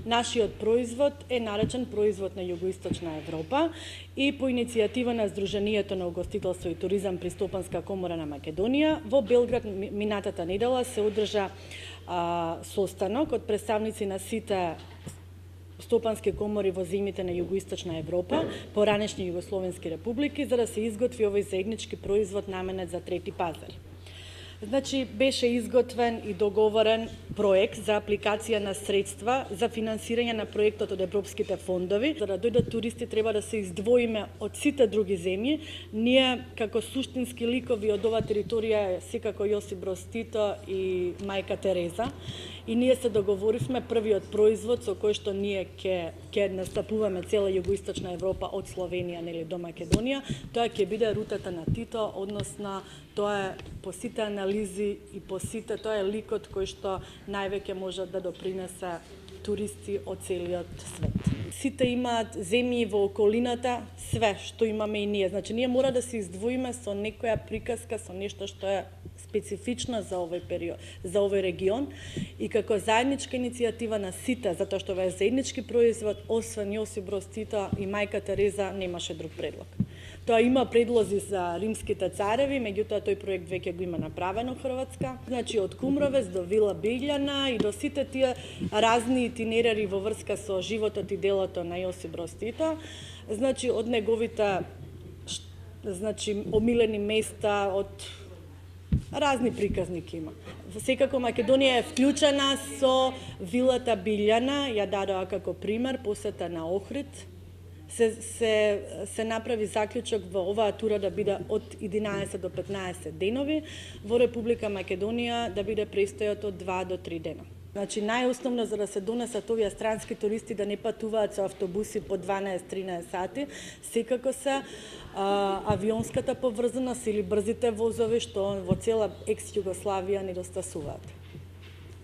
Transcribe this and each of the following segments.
Нашиот производ е наречен производ на Југоисточна Европа и по иницијатива на Сдруженијето на угостителство и туризам при Стопанска комора на Македонија во Белград минатата недела се одржа состанок од представници на сите стопански комори во земјите на Југоисточна Европа, поранешни југословенски републики, за да се изготви овој заеднички производ наменет за трети пазари. Значи, беше изготвен и договорен проект за апликација на средства за финансирање на проектот од европските фондови. За да дојдат туристи треба да се издвоиме од сите други земји. Ние, како суштински ликови од оваа територија, секако Јосип Броз Тито и мајка Тереза. И ние се договоривме првиот производ со кој што ние ќе настапуваме цела Југоисточна Европа од Словенија нели до Македонија. Тоа ќе биде рутата на Тито, односно тоа е по сите анализи и по сите, тоа е ликот кој што највеќе може да допринесе туристи од целиот свет. Сите имаат земји во околината, све што имаме и ние. Значи, ние мора да се издвоиме со некоја приказка, со нешто што е специфично за овој период, за овој регион и како заедничка иницијатива на сите, затоа што ова е заеднички производ, освен Јосип Броз Тито и мајка Тереза немаше друг предлог. Тоа има предлози за римските цареви, меѓутоа тој проект веќе го има направено Хрватска. Значи од Кумровец до Вила Билјана и до сите тие разни итинерари во врска со животот и делото на Јосип Броз Тито. Значи од неговите омилени места, од разни приказники има. Секако Македонија е вклучена со Вилата Билјана, ја дадоа како пример, посета на Охрид. Се направи заклучок во оваа тура да биде од 11 до 15 денови, во Република Македонија да биде престојот од 2 до 3 дена. Значи, најосновно за да се донесат овие странски туристи да не патуваат со автобуси по 12-13 сати, секако се авионската поврзаност или брзите возови што во цела екс-Југославија недостасуваат.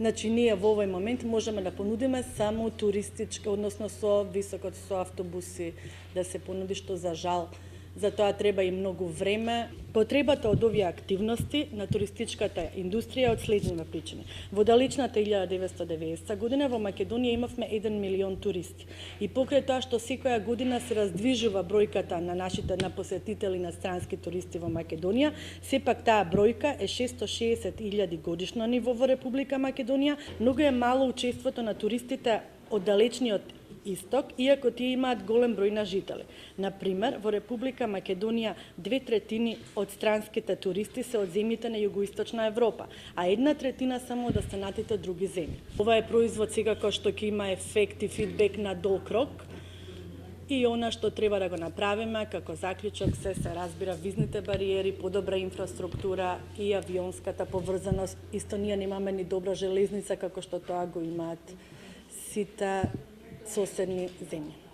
Значи, ние во овој момент можеме да понудиме само туристичка, односно со високот со автобуси да се понуди, што за жал за тоа треба и многу време. Потребата од овие активности на туристичката индустрија од следниве причини. Во далечната 1990 година во Македонија имавме 1 милион туристи. И покрај тоа што секоја година се раздвижува бројката на нашите посетители на странски туристи во Македонија, сепак таа бројка е 660.000 годишно ниво во Република Македонија. Многу е мало учеството на туристите од далечниот исток, иако тие имаат голем број на жители. Например, во Република Македонија 2/3 од странските туристи се од земјите на Југоисточна Европа, а 1/3 само од останатите други земји. Ова е производ секако што ќе има ефект и фидбек на долг рок. И она што треба да го направиме како заклучок се разбира визните бариери, подобра инфраструктура и авионската поврзаност. Исто ние немаме ни добра железница како што тоа го имаат сите соседни земји.